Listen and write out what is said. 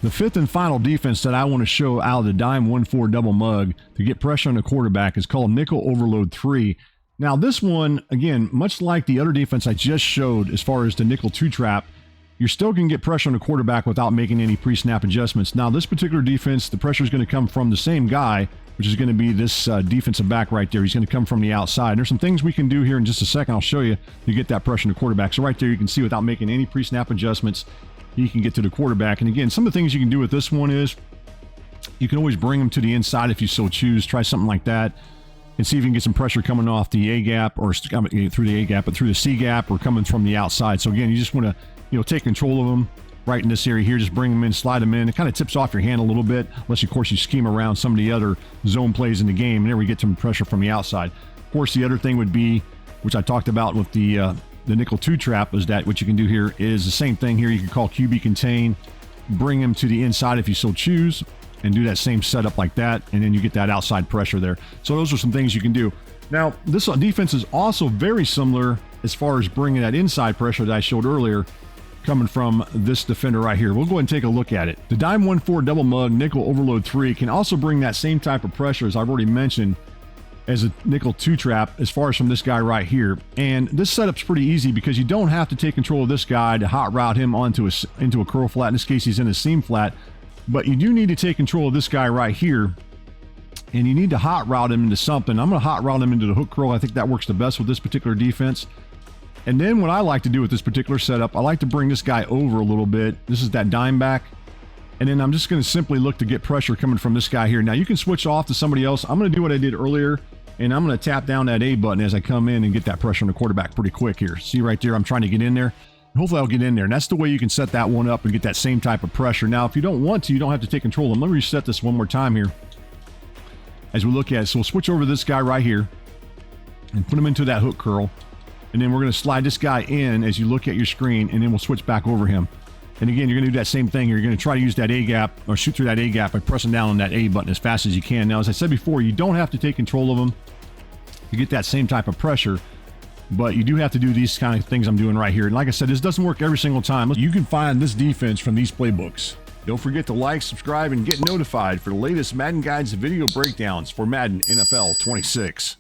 The fifth and final defense that I want to show out of the dime 1-4 double mug to get pressure on the quarterback is called nickel overload 3. Now this one, again, much like the other defense I just showed as far as the nickel 2 trap, you're still going to get pressure on the quarterback without making any pre-snap adjustments. Now this particular defense, the pressure is going to come from the same guy, which is going to be this defensive back right there. He's going to come from the outside. And there's some things we can do here in just a second. I'll show you to get that pressure on the quarterback. So right there you can see without making any pre-snap adjustments, he can get to the quarterback. And again, some of the things you can do with this one is you can always bring him to the inside if you so choose. Try something like that and see if you can get some pressure coming off the A gap or through the A gap, but through the C gap or coming from the outside. So again, you just want to take control of him right in this area here. Just bring them in, slide them in. It kind of tips off your hand a little bit, unless of course you scheme around some of the other zone plays in the game. And there we get some pressure from the outside. Of course, the other thing would be, which I talked about with the nickel 2 trap, is that what you can do here is the same thing here. You can call QB contain, bring him to the inside if you so choose, and do that same setup like that, and then you get that outside pressure there. So those are some things you can do. Now, this defense is also very similar as far as bringing that inside pressure that I showed earlier, coming from this defender right here. We'll go ahead and take a look at it. The dime 1-4 double mug nickel overload 3 can also bring that same type of pressure, as I've already mentioned, as a nickel 2 trap as far as from this guy right here. And this setup's pretty easy because you don't have to take control of this guy to hot route him into a curl flat. In this case, he's in a seam flat. But you do need to take control of this guy right here, and you need to hot route him into something. I'm going to hot route him into the hook curl. I think that works the best with this particular defense. And then what I like to do with this particular setup, I like to bring this guy over a little bit. This is that dime back. And then I'm just going to simply look to get pressure coming from this guy here. Now you can switch off to somebody else. I'm going to do what I did earlier, and I'm going to tap down that A button as I come in and get that pressure on the quarterback pretty quick here. See right there, I'm trying to get in there. Hopefully I'll get in there. And that's the way you can set that one up and get that same type of pressure. Now, if you don't want to, you don't have to take control of them. Let me reset this one more time here as we look at it. So we'll switch over to this guy right here and put him into that hook curl. And then we're going to slide this guy in as you look at your screen, and then we'll switch back over him. And again, you're going to do that same thing. You're going to try to use that A gap or shoot through that A gap by pressing down on that A button as fast as you can. Now, as I said before, you don't have to take control of them to get that same type of pressure, but you do have to do these kind of things I'm doing right here. And like I said, this doesn't work every single time. You can find this defense from these playbooks. Don't forget to like, subscribe, and get notified for the latest Madden Guides video breakdowns for Madden NFL 26.